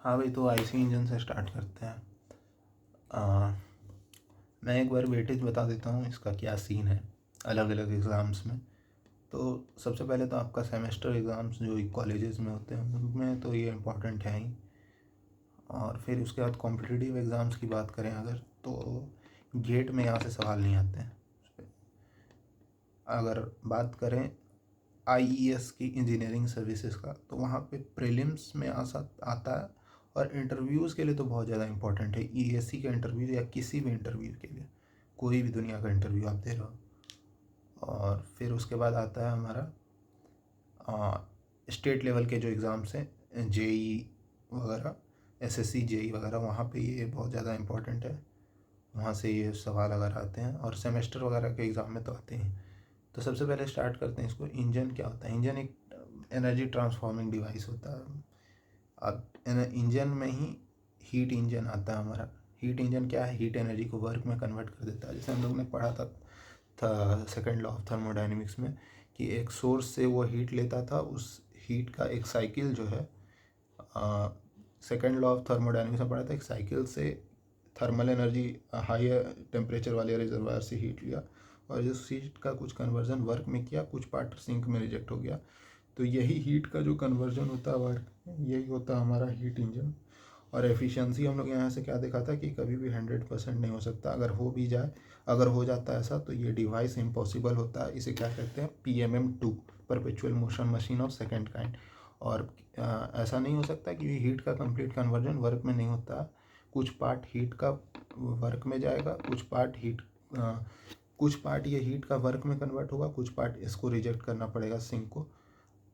हाँ भाई, तो आईसी इंजन से स्टार्ट करते हैं। आ, मैं एक बार वेटेज बता देता हूँ इसका क्या सीन है अलग अलग एग्ज़ाम्स में। तो सबसे पहले तो आपका सेमेस्टर एग्ज़ाम्स जो कॉलेजेस में होते हैं उनमें तो ये इम्पोर्टेंट है ही। और फिर उसके बाद कॉम्पिटिटिव एग्ज़ाम्स की बात करें अगर, तो गेट में यहाँ से सवाल नहीं आते हैं। अगर बात करें आईईएस की, इंजीनियरिंग सर्विसेज का, तो वहाँ पे प्रीलिम्स में आता है। और इंटरव्यूज़ के लिए तो बहुत ज़्यादा इंपॉर्टेंट है, ईएससी का इंटरव्यू या किसी भी इंटरव्यू के लिए, कोई भी दुनिया का इंटरव्यू आप दे रहे हो। और फिर उसके बाद आता है हमारा स्टेट लेवल के जो एग्ज़ाम्स हैं, जेई वगैरह, एसएससी जेई वगैरह, वहाँ पे ये बहुत ज़्यादा इंपॉर्टेंट है। वहाँ से ये सवाल अगर आते हैं, और सेमेस्टर वगैरह के एग्ज़ाम में तो आते हैं। तो सबसे पहले स्टार्ट करते हैं इसको। इंजन क्या होता है? इंजन एक एनर्जी ट्रांसफॉर्मिंग डिवाइस होता है। अब इंजन में ही हीट इंजन आता है हमारा। हीट इंजन क्या है? हीट एनर्जी को वर्क में कन्वर्ट कर देता है। जैसे हम लोग ने पढ़ा था सेकेंड लॉ ऑफ थर्मोडाइनमिक्स में, कि एक सोर्स से वो हीट लेता था, उस हीट का एक साइकिल जो है, सेकेंड लॉ ऑफ थर्मोडाइनमिक्स में पढ़ा था, एक साइकिल से थर्मल एनर्जी हायर टेम्परेचर वाले रिजर्वायर से हीट लिया, और इस हीट का कुछ कन्वर्जन वर्क में किया, कुछ पार्ट सिंक में रिजेक्ट हो गया। तो यही हीट का जो कन्वर्जन होता है वर्क में, यही होता है हमारा हीट इंजन। और एफिशिएंसी हम लोग यहाँ से क्या देखा था कि कभी भी 100% नहीं हो सकता। अगर हो भी जाए, अगर हो जाता है ऐसा, तो ये डिवाइस इम्पॉसिबल होता है। इसे क्या कहते हैं? PMM2, perpetual motion machine of second kind. और ऐसा नहीं हो सकता कि हीट का कंप्लीट कन्वर्जन वर्क में नहीं होता। कुछ पार्ट हीट का वर्क में जाएगा, कुछ पार्ट ये हीट का वर्क में कन्वर्ट होगा, कुछ पार्ट इसको रिजेक्ट करना पड़ेगा सिंक को।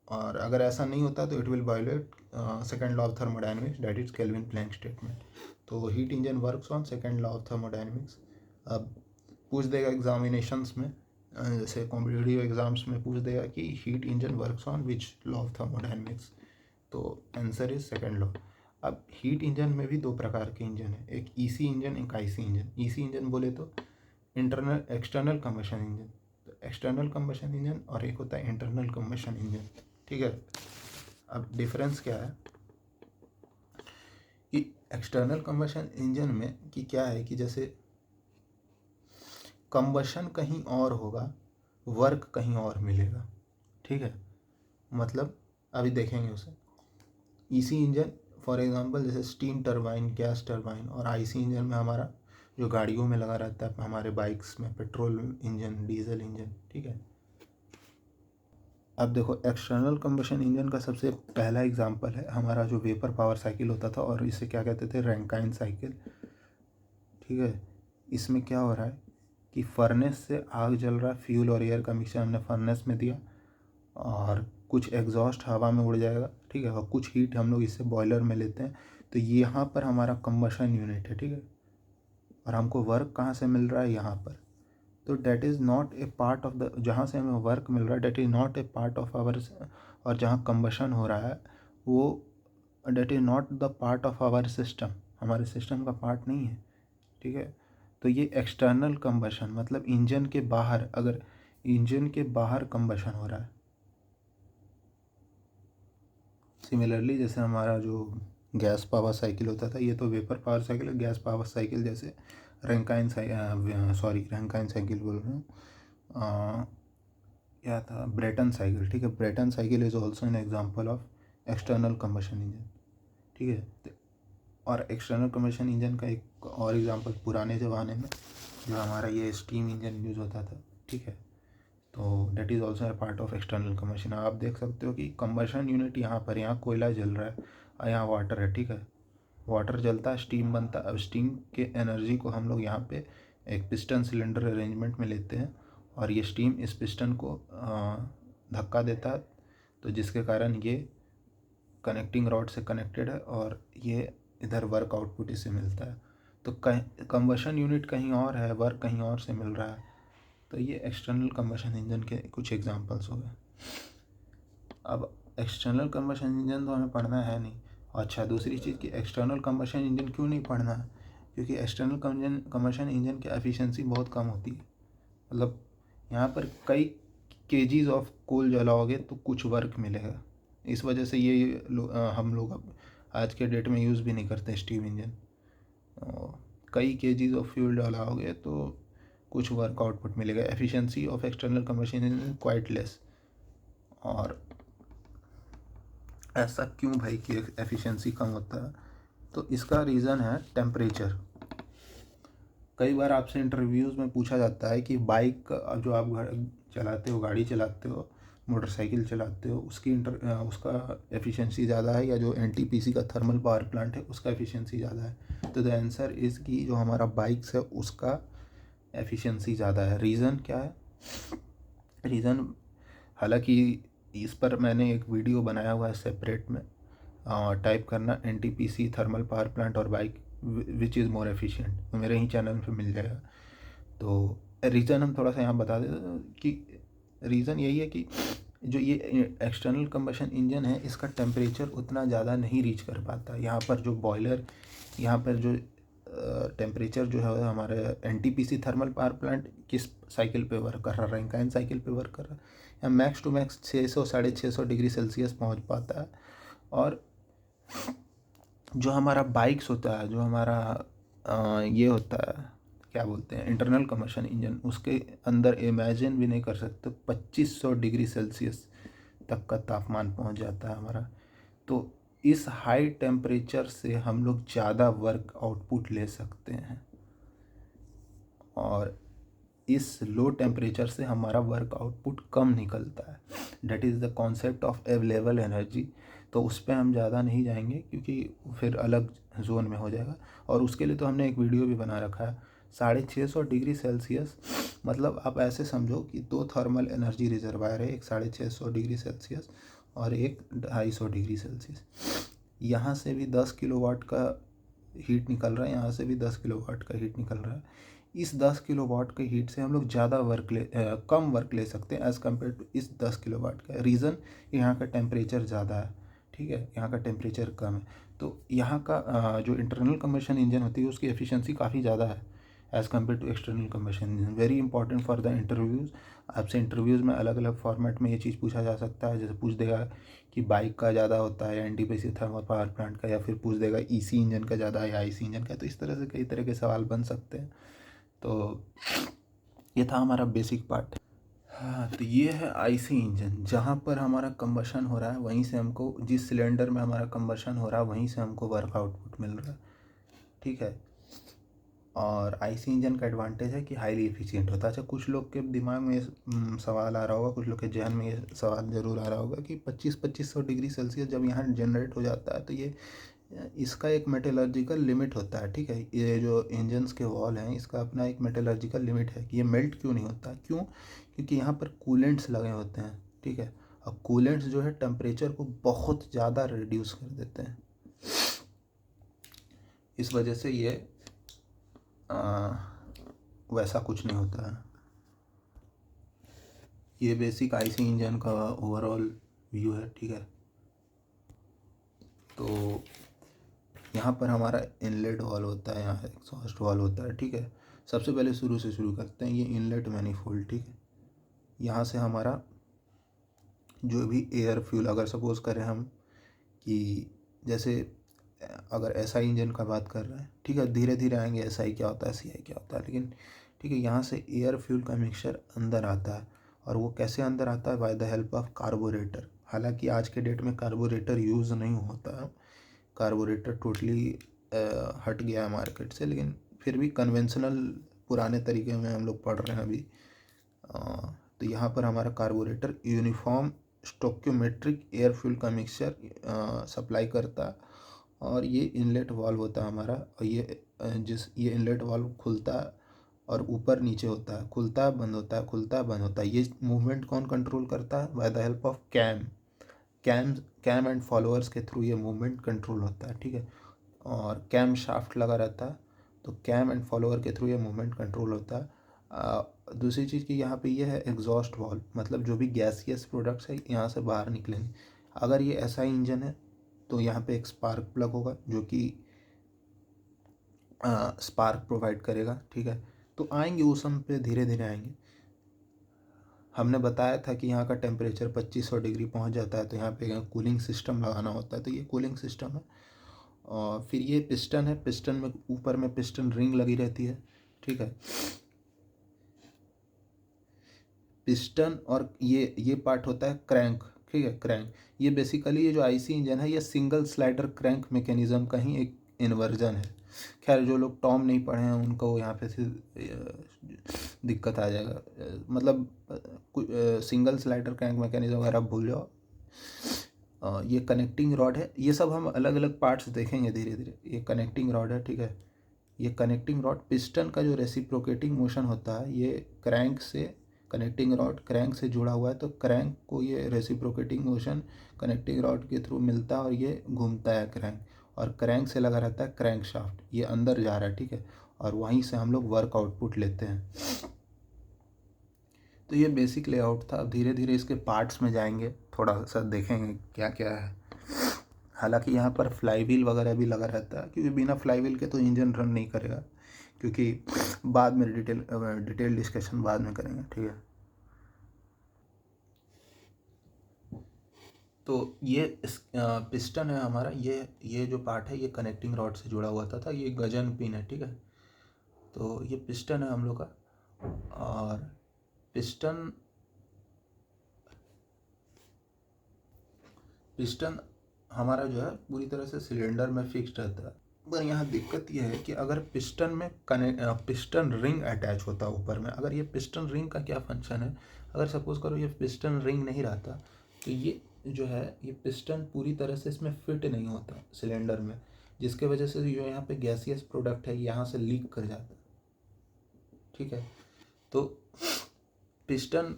और अगर ऐसा नहीं होता तो it will violate second law of thermodynamics, that is Kelvin Planck statement. तो heat engine works on second law of thermodynamics. अब पूछ देगा एग्जामिनेशंस में, जैसे कॉम्पिटिटिव एग्जाम्स में पूछ देगा कि heat engine works on which law of thermodynamics, तो आंसर इज सेकेंड लॉ। अब हीट इंजन में भी दो प्रकार के इंजन है, एक ईसी इंजन, एक आईसी इंजन। ईसी इंजन बोले तो एक्सटर्नल कंबशन इंजन। तो एक्सटर्नल कंबशन इंजन, और एक होता है इंटरनल कंबशन इंजन। ठीक है। अब डिफरेंस क्या है कि एक्सटर्नल कंबशन इंजन में कि क्या है कि जैसे कंबशन कहीं और होगा, वर्क कहीं और मिलेगा। ठीक है, मतलब अभी देखेंगे उसे। ईसी इंजन फॉर एग्जांपल जैसे स्टीम टरबाइन, गैस टरबाइन, और आईसी इंजन में हमारा जो गाड़ियों में लगा रहता है, हमारे बाइक्स में पेट्रोल इंजन, डीजल इंजन। ठीक है। अब देखो, एक्सटर्नल कंबशन इंजन का सबसे पहला एग्जांपल है हमारा जो वेपर पावर साइकिल होता था, और इसे क्या कहते थे? Rankine cycle. ठीक है। इसमें क्या हो रहा है कि फर्नेस से आग जल रहा है, फ्यूल और एयर का मिक्सचर हमने फर्नेस में दिया, और कुछ एग्जॉस्ट हवा में उड़ जाएगा। ठीक है। और कुछ हीट हम लोग इससे बॉयलर में लेते हैं। तो यहाँ पर हमारा कंबशन यूनिट है। ठीक है। और हमको वर्क कहाँ से मिल रहा है? यहाँ पर। तो that is not a part of the, जहाँ से हमें वर्क मिल रहा है, that is not a part of our. और जहाँ कंबशन हो रहा है वो, that is not the part of our system, हमारे सिस्टम का पार्ट नहीं है। ठीक है। तो ये एक्सटर्नल कंबशन, मतलब इंजन के बाहर, अगर इंजन के बाहर कंबशन हो रहा है। सिमिलरली जैसे हमारा जो गैस पावर साइकिल होता था, ये तो वेपर पावर साइकिल है। गैस पावर साइकिल जैसे रैंकाइन रैंकाइन साइकिल बोल रहा हूँ, क्या था? Brayton cycle. ठीक है। Brayton cycle is also an example of external combustion engine. ठीक है। और एक्सटर्नल कंबशन इंजन का एक और एग्जांपल पुराने ज़माने में जो हमारा ये स्टीम इंजन यूज़ होता था। ठीक है। तो that is also a part of external combustion. आप देख सकते हो कि कंबशन यूनिट यहाँ पर, यहाँ कोयला जल रहा है और यहाँ वाटर है। ठीक है। वाटर जलता है, स्टीम बनता है। अब स्टीम के एनर्जी को हम लोग यहाँ पे एक पिस्टन सिलेंडर अरेंजमेंट में लेते हैं, और ये स्टीम इस पिस्टन को धक्का देता है, तो जिसके कारण ये कनेक्टिंग रॉड से कनेक्टेड है, और ये इधर वर्क आउटपुट इसे मिलता है। तो कंबशन यूनिट कहीं और है, वर्क कहीं और से मिल रहा है। तो ये एक्सटर्नल कंबशन इंजन के कुछ एग्जांपल्स हो गए। अब एक्सटर्नल कंबशन इंजन तो हमें पढ़ना है नहीं। अच्छा, दूसरी चीज़ कि एक्सटर्नल कंबशन इंजन क्यों नहीं पढ़ना है? क्योंकि एक्सटर्नल कंबशन इंजन की एफिशिएंसी बहुत कम होती है। मतलब यहाँ पर कई केजीज ऑफ कोल जलाओगे तो कुछ वर्क मिलेगा। इस वजह से ये हम लोग आज के डेट में यूज़ भी नहीं करते स्टीम इंजन। कई केजीज ऑफ फ्यूल डालोगे तो कुछ वर्क आउटपुट मिलेगा। Efficiency of external combustion engine quite less. और ऐसा क्यों भाई कि एफिशिएंसी कम होता है? तो इसका रीज़न है टेम्परेचर। कई बार आपसे इंटरव्यूज़ में पूछा जाता है कि बाइक जो आप चलाते हो, गाड़ी चलाते हो, मोटरसाइकिल चलाते हो, उसका एफिशिएंसी ज़्यादा है या जो एनटीपीसी का थर्मल पावर प्लांट है उसका एफिशिएंसी ज़्यादा है? तो द आंसर इज़ कि जो हमारा बाइक्स है उसका एफिशिएंसी ज़्यादा है। रीज़न क्या है? रीज़न, हालांकि इस पर मैंने एक वीडियो बनाया हुआ है सेपरेट में, टाइप करना एनटीपीसी थर्मल पावर प्लांट और bike which is more efficient, तो मेरे ही चैनल पे मिल जाएगा। तो रीज़न हम थोड़ा सा यहाँ बता दें कि रीज़न यही है कि जो ये एक्सटर्नल कंबशन इंजन है इसका टेम्परेचर उतना ज़्यादा नहीं रीच कर पाता। यहाँ पर जो बॉयलर, यहाँ पर जो टेम्परेचर जो है हमारे एनटीपीसी थर्मल पावर प्लांट किस साइकिल पे वर्क कर रहा है, रैंकाइन साइकिल पे वर्क कर रहा है, या max to max 600 650 degree Celsius पहुँच पाता है। और जो हमारा बाइक्स होता है, जो हमारा ये होता है, क्या बोलते हैं, इंटरनल कंबशन इंजन, उसके अंदर इमेजिन भी नहीं कर सकते 2500 डिग्री सेल्सियस तक का तापमान पहुंच जाता है हमारा। तो इस हाई टेम्परेचर से हम लोग ज़्यादा वर्क आउटपुट ले सकते हैं और इस लो टेम्परेचर से हमारा वर्क आउटपुट कम निकलता है। That is the concept of available energy. तो उस पर हम ज़्यादा नहीं जाएंगे क्योंकि फिर अलग जोन में हो जाएगा। और उसके लिए तो हमने एक वीडियो भी बना रखा है। 650 डिग्री सेल्सियस मतलब आप ऐसे समझो कि दो थर्मल एनर्जी रिजर्वायर है, एक 650 डिग्री सेल्सियस और एक 250 डिग्री सेल्सियस। यहाँ से भी 10 किलोवाट का हीट निकल रहा है, यहाँ से भी 10 किलोवाट का हीट निकल रहा है। इस 10 किलोवाट के हीट से हम लोग ज़्यादा कम वर्क ले सकते हैं एज़ कम्पेयर टू इस 10 किलोवाट का। रीज़न, यहाँ का टेम्परेचर ज़्यादा है, ठीक है, यहाँ का टेम्परेचर कम है। तो यहाँ का जो इंटरनल कंबशन इंजन होती है उसकी एफिशिएंसी काफ़ी ज़्यादा है as compare to external combustion engine. Very important for the interviews. आपसे इंटरव्यूज़ में अलग अलग फॉर्मेट में ये चीज़ पूछा जा सकता है। जैसे पूछ देगा कि बाइक का ज़्यादा होता है एनटीपीसी थर्मल पावर प्लांट का, या फिर पूछ देगा ईसी इंजन का ज़्यादा है या आईसी इंजन का। तो इस तरह से कई तरह के सवाल बन सकते हैं। तो ये था हमारा बेसिक पार्ट। हाँ, तो ये है आईसी इंजन, जहाँ पर हमारा कंबशन हो रहा है वहीं से हमको, जिस सिलेंडर में हमारा कंबशन हो रहा है वहीं से हमको वर्क आउटपुट मिल रहा है, ठीक है। और आईसी इंजन का एडवांटेज है कि हाईली एफिशिएंट होता है। अच्छा, कुछ लोग के दिमाग में सवाल आ रहा होगा, कुछ लोग के जहन में ये सवाल ज़रूर आ रहा होगा कि 2500 डिग्री सेल्सियस जब यहाँ जनरेट हो जाता है तो ये इसका एक मेटलर्जिकल लिमिट होता है, ठीक है। ये जो इंजन्स के वॉल हैं इसका अपना एक मेटलर्जिकल लिमिट है कि ये मेल्ट क्यों नहीं होता। क्यों? क्योंकि यहाँ पर कूलेंट्स लगे होते हैं, ठीक है। और कूलेंट्स जो है टेम्परेचर को बहुत ज़्यादा रिड्यूस कर देते हैं। इस वजह से ये वैसा कुछ नहीं होता है। ये बेसिक आईसी इंजन का ओवरऑल व्यू है, ठीक है। तो यहाँ पर हमारा इनलेट वाल्व होता है, यहाँ एग्जॉस्ट वाल्व होता है, ठीक है। सबसे पहले शुरू से शुरू करते हैं। ये इनलेट मैनिफोल्ड, ठीक है। यहाँ से हमारा जो भी एयर फ्यूल, अगर सपोज़ करें हम कि जैसे अगर एसआई इंजन का बात कर रहे हैं, ठीक है, धीरे धीरे आएंगे एसआई क्या होता है, सीआई क्या होता है, लेकिन ठीक है, यहाँ से एयर फ्यूल का मिक्सचर अंदर आता है। और वो कैसे अंदर आता है? By the help of carburettor. हालांकि आज के डेट में कार्बोरेटर यूज़ नहीं होता है, कार्बोरेटर टोटली हट गया है मार्केट से, लेकिन फिर भी कन्वेंशनल पुराने तरीके में हम लोग पढ़ रहे हैं अभी। तो यहाँ पर हमारा carburettor uniform stoichiometric air fuel का मिक्सचर सप्लाई करता है। और ये इनलेट वाल्व होता है हमारा, और ये इनलेट वाल्व खुलता है और ऊपर नीचे होता है, खुलता है बंद होता है, खुलता है बंद होता है। ये मूवमेंट कौन कंट्रोल करता है? By the help of cam and followers के थ्रू ये मूवमेंट कंट्रोल होता है, ठीक है। और कैम शाफ्ट लगा रहता है, तो कैम एंड फॉलोअर के थ्रू ये मूवमेंट कंट्रोल होता है। दूसरी चीज़ की यहाँ पे ये है एग्जॉस्ट वाल्व, मतलब जो भी गैसियस प्रोडक्ट्स है यहाँ से बाहर निकलेंगे। अगर ये ऐसा इंजन है तो यहाँ पे एक स्पार्क प्लग होगा जो कि स्पार्क प्रोवाइड करेगा, ठीक है। तो आएंगे उस हम पे धीरे धीरे आएंगे। हमने बताया था कि यहाँ का टेम्परेचर 2500 डिग्री पहुँच जाता है, तो यहाँ पे कूलिंग सिस्टम लगाना होता है, तो ये कूलिंग सिस्टम है। और फिर ये पिस्टन है, पिस्टन में ऊपर में पिस्टन रिंग लगी रहती है, ठीक है। पिस्टन और ये पार्ट होता है क्रैंक, ठीक है, क्रैंक। ये बेसिकली ये जो आईसी इंजन है ये सिंगल स्लाइडर क्रैंक मैकेनिज्म का ही एक इन्वर्जन है। खैर जो लोग टॉम नहीं पढ़े हैं उनको यहाँ पे से दिक्कत आ जाएगा, मतलब सिंगल स्लाइडर क्रैंक मैकेनिज्म वगैरह भूल जाओ। ये कनेक्टिंग रॉड है, ये सब हम अलग अलग पार्ट्स देखेंगे धीरे धीरे। ये कनेक्टिंग रॉड है, ठीक है। ये कनेक्टिंग रॉड पिस्टन का जो रेसिप्रोकेटिंग मोशन होता है ये क्रैंक से, कनेक्टिंग रॉड क्रैंक से जुड़ा हुआ है, तो क्रैंक को ये रेसिप्रोकेटिंग मोशन कनेक्टिंग रॉड के थ्रू मिलता है और ये घूमता है क्रैंक, और क्रैंक से लगा रहता है क्रैंक शाफ्ट, ये अंदर जा रहा है, ठीक है। और वहीं से हम लोग वर्क आउटपुट लेते हैं। तो ये बेसिक लेआउट था। अब धीरे धीरे इसके पार्ट्स में जाएंगे, थोड़ा सा देखेंगे क्या क्या है। हालांकि यहाँ पर फ्लाईव्हील वगैरह भी लगा रहता है, क्योंकि बिना फ्लाईव्हील के तो इंजन रन नहीं करेगा, क्योंकि बाद में डिटेल डिस्कशन बाद में करेंगे, ठीक है। तो ये पिस्टन है हमारा, ये जो पार्ट है ये कनेक्टिंग रॉड से जुड़ा हुआ था ये गजन पिन है, ठीक है। तो ये पिस्टन है हम लोग का, और पिस्टन पिस्टन हमारा जो है पूरी तरह से सिलेंडर में फिक्स्ड रहता है। पर यहाँ दिक्कत ये है कि अगर पिस्टन में पिस्टन रिंग अटैच होता है ऊपर में, अगर ये पिस्टन रिंग का क्या फंक्शन है, अगर सपोज करो ये पिस्टन रिंग नहीं रहता तो ये जो है ये पिस्टन पूरी तरह से इसमें फिट नहीं होता सिलेंडर में, जिसके वजह से जो यहाँ पे गैसियस प्रोडक्ट है यहाँ से लीक कर जाता है, ठीक है। तो पिस्टन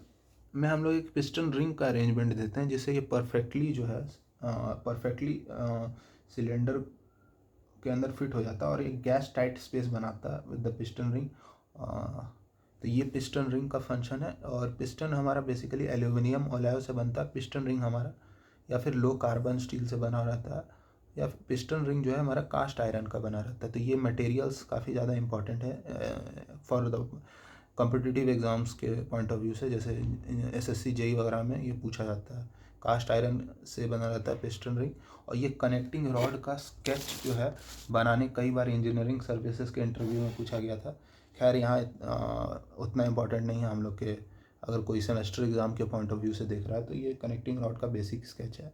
में हम लोग एक पिस्टन रिंग का अरेंजमेंट देते हैं जिससे ये परफेक्टली जो है परफेक्टली सिलेंडर के अंदर फिट हो जाता है और एक गैस टाइट स्पेस बनाता है विद द पिस्टन रिंग। तो ये पिस्टन रिंग का फंक्शन है। और पिस्टन हमारा बेसिकली एल्यूमिनियम अलॉय से बनता है पिस्टन रिंग हमारा, या फिर लो कार्बन स्टील से बना रहता है, या फिर पिस्टन रिंग जो है हमारा कास्ट आयरन का बना रहता है। तो ये मटेरियल्स काफ़ी ज़्यादा इंपॉर्टेंट है फॉर द कॉम्पिटिटिव एग्ज़ाम्स के पॉइंट ऑफ व्यू से, जैसे एसएससी जेई वगैरह में ये पूछा जाता है। कास्ट आयरन से बना रहता है पिस्टन रिंग। और ये कनेक्टिंग रॉड का स्केच जो है बनाने कई बार इंजीनियरिंग सर्विसेज के इंटरव्यू में पूछा गया था। खैर यहाँ उतना इम्पोर्टेंट नहीं है हम लोग के, अगर कोई सेमेस्टर एग्ज़ाम के पॉइंट ऑफ व्यू से देख रहा है तो ये कनेक्टिंग रॉड का बेसिक स्केच है।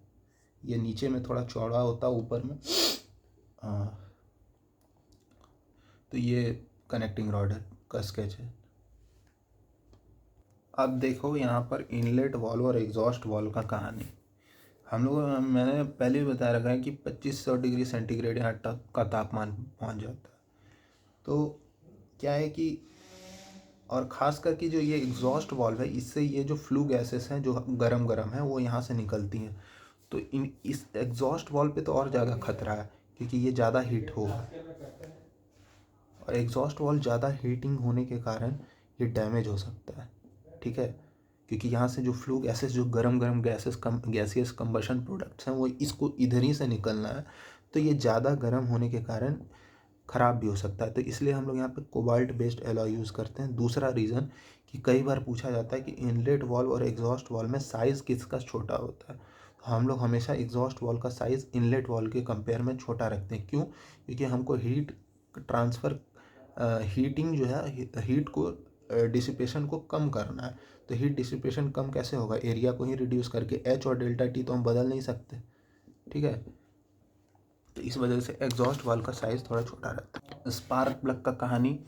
ये नीचे में थोड़ा चौड़ा होता है, ऊपर में तो ये कनेक्टिंग रॉड का स्केच है। अब देखो यहाँ पर इनलेट वाल्व और एग्जॉस्ट वाल्व का कहानी। हम लोग मैंने पहले भी बता रखा है कि 2500 डिग्री सेंटीग्रेड यहाँ तक का तापमान पहुँच जाता है। तो क्या है कि और ख़ास करके जो ये एग्जॉस्ट वाल्व है इससे ये जो फ्लू गैसेस हैं जो गरम गरम है वो यहाँ से निकलती हैं। तो इस एग्जॉस्ट वाल्व पे तो और ज़्यादा खतरा है, क्योंकि ये ज़्यादा हीट होगा, और एग्जॉस्ट वाल्व ज़्यादा हीटिंग होने के कारण ये डैमेज हो सकता है, ठीक है। क्योंकि यहाँ से जो फ्लू गैसेस जो गरम गरम गैसियस कंबशन प्रोडक्ट्स हैं वो इसको इधर ही से निकलना है, तो ये ज़्यादा गर्म होने के कारण ख़राब भी हो सकता है। तो इसलिए हम लोग यहाँ पे कोबाल्ट बेस्ड एलॉय यूज़ करते हैं। दूसरा रीज़न कि कई बार पूछा जाता है कि इनलेट वाल्व और एग्जॉस्ट वाल्व में साइज़ किसका छोटा होता है, तो हम लोग हमेशा एग्जॉस्ट वाल्व का साइज़ इनलेट वाल्व के कंपेयर में छोटा रखते हैं। क्यों? क्योंकि हमको हीट ट्रांसफ़र हीटिंग जो है हीट को डिसिपेशन को कम करना है। तो हीट डिसिपेशन कम कैसे होगा? एरिया को ही रिड्यूस करके। एच और डेल्टा टी तो हम बदल नहीं सकते, ठीक है। तो इस वजह से एग्जॉस्ट वाल्व का साइज़ थोड़ा छोटा रहता है। स्पार्क प्लग का कहानी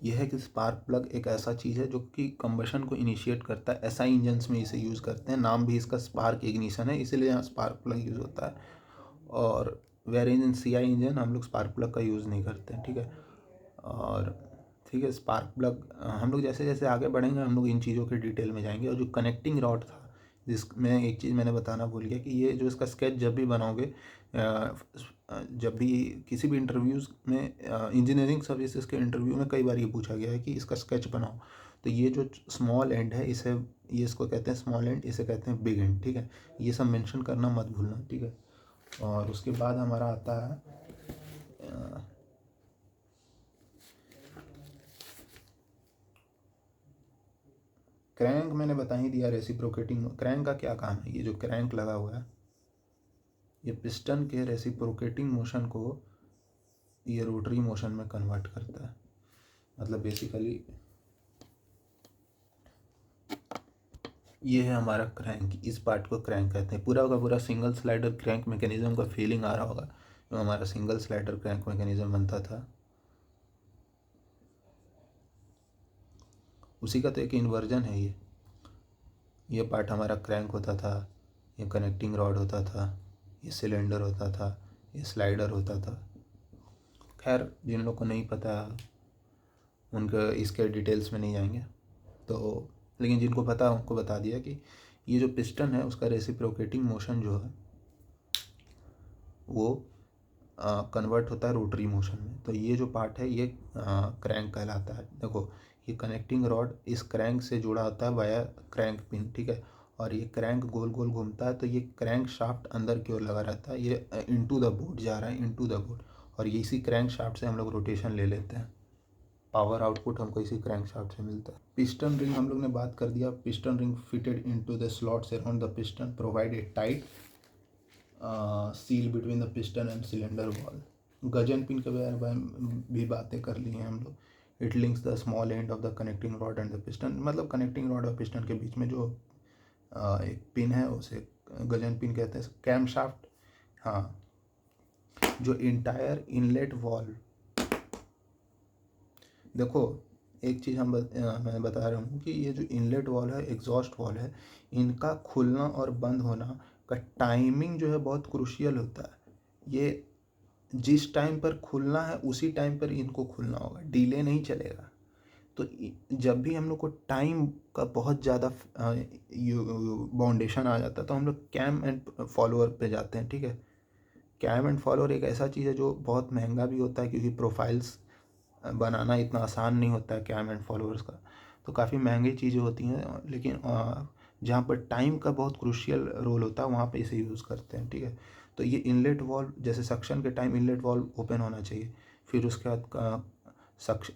यह है कि स्पार्क प्लग एक ऐसा चीज़ है जो कि कंबशन को इनिशिएट करता है। एसआई इंजन्स में इसे यूज़ करते हैं, नाम भी इसका स्पार्क इग्निशन है, इसीलिए यहाँ स्पार्क प्लग यूज़ होता है। और वेर इन सीआई इंजन हम लोग स्पार्क प्लग का यूज़ नहीं करते हैं, ठीक है। और ठीक है, स्पार्क प्लग हम लोग जैसे जैसे आगे बढ़ेंगे हम लोग इन चीज़ों के डिटेल में जाएंगे। और जो कनेक्टिंग रॉड था जिसमें एक चीज़ मैंने बताना भूल गया कि ये जो इसका स्केच जब भी बनाओगे, जब भी किसी भी इंटरव्यूज़ में इंजीनियरिंग सर्विसेज के इंटरव्यू में कई बार ये पूछा गया है कि इसका स्केच बनाओ, तो ये जो स्मॉल एंड है इसे ये इसको कहते हैं स्मॉल एंड, इसे कहते हैं बिग एंड, ठीक है। ये सब मेंशन करना मत भूलना, ठीक है। और उसके बाद हमारा आता है क्रैंक। मैंने बता ही दिया रेसिप्रोकेटिंग। क्रैंक का क्या काम है? ये जो क्रैंक लगा हुआ है ये पिस्टन के रेसिप्रोकेटिंग मोशन को ये रोटरी मोशन में कन्वर्ट करता है। मतलब बेसिकली ये है हमारा क्रैंक, इस पार्ट को क्रैंक कहते हैं। पूरा का पूरा सिंगल स्लाइडर क्रैंक मैकेनिज्म का फीलिंग आ रहा होगा, जो हमारा सिंगल स्लाइडर क्रैंक मैकेनिज्म बनता था, उसी का तो एक इन्वर्जन है ये पार्ट हमारा क्रैंक होता था, ये कनेक्टिंग रॉड होता था, ये सिलेंडर होता था, ये स्लाइडर होता था। खैर जिन लोग को नहीं पता उनके इसके डिटेल्स में नहीं जाएंगे, तो लेकिन जिनको पता है उनको बता दिया कि ये जो पिस्टन है उसका रेसिप्रोकेटिंग मोशन जो है वो कन्वर्ट होता है रोटरी मोशन में। तो ये जो पार्ट है ये क्रैंक कहलाता है। देखो ये कनेक्टिंग रॉड इस क्रैंक से जुड़ा होता है वाया क्रैंक पिन, ठीक है, और ये क्रैंक गोल गोल घूमता है, तो ये क्रैंक शाफ्ट अंदर की ओर लगा रहता है, ये इनटू द बोर्ड जा रहा है, इनटू द बोर्ड, और ये इसी क्रैंक शाफ्ट से हम लोग रोटेशन ले लेते हैं, पावर आउटपुट हमको इसी क्रैंक शाफ्ट से मिलता है। पिस्टन रिंग हम लोग ने बात कर दिया। Piston ring fitted into the slots around the piston provide a tight seal between the piston and cylinder wall. Gajan pin के बारे में भी बातें कर ली हैं हम लोग। It links the small end of the connecting rod and the piston, मतलब कनेक्टिंग रॉड और पिस्टन के बीच में जो एक पिन है उसे गजन पिन कहते हैं। कैम शाफ्ट, हाँ, जो इंटायर इनलेट वॉल्व, देखो एक चीज़ मैं बता रहा हूँ कि ये जो इनलेट वॉल है, एग्जॉस्ट वॉल है, इनका खुलना और बंद होना का टाइमिंग जो है बहुत क्रूशियल होता है। ये जिस टाइम पर खुलना है उसी टाइम पर इनको खुलना होगा, डिले नहीं चलेगा। तो जब भी हम लोग को टाइम का बहुत ज़्यादा बाउंडेशन आ जाता है तो हम लोग कैम एंड फॉलोअर पे जाते हैं, ठीक है। कैम एंड फॉलोअर एक ऐसा चीज़ है जो बहुत महंगा भी होता है, क्योंकि प्रोफाइल्स बनाना इतना आसान नहीं होता है कैम एंड फॉलोअर्स का, तो काफ़ी महंगी चीज़ें होती हैं। लेकिन जहाँ पर टाइम का बहुत क्रूशियल रोल होता है वहाँ पे इसे यूज़ करते हैं, ठीक है। तो ये इनलेट वॉल्व, जैसे सक्शन के टाइम इनलेट वॉल्व ओपन होना चाहिए, फिर उसके बाद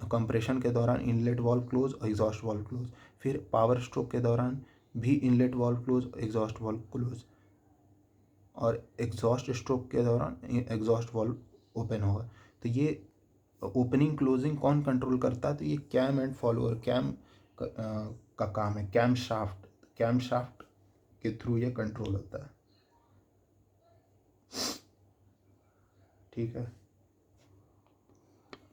कंप्रेशन के दौरान इनलेट वॉल्व क्लोज और एग्जॉस्ट वॉल्व क्लोज, फिर पावर स्ट्रोक के दौरान भी inlet valve close, exhaust valve close, और एग्जॉस्ट स्ट्रोक के दौरान एग्जॉस्ट वॉल्व ओपन होगा। तो ये ओपनिंग क्लोजिंग कौन कंट्रोल करता है? तो ये कैम एंड फॉलोअर, कैम का काम है, कैम शाफ्ट के थ्रू ये कंट्रोल होता है, ठीक है।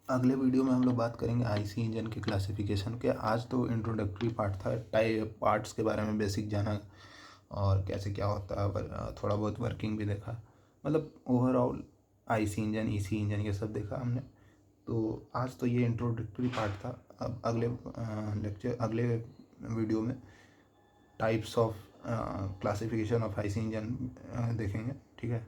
अगले वीडियो में हम लोग बात करेंगे आईसी इंजन के क्लासिफिकेशन के। आज तो इंट्रोडक्टरी पार्ट था, टाइप पार्ट्स के बारे में बेसिक जाना और कैसे क्या होता है, थोड़ा बहुत वर्किंग भी देखा, मतलब overall IC engine, EC engine ये सब देखा हमने। तो आज तो ये इंट्रोडक्टरी पार्ट था। अब अगले वीडियो में types of classification of IC engine देखेंगे, ठीक है।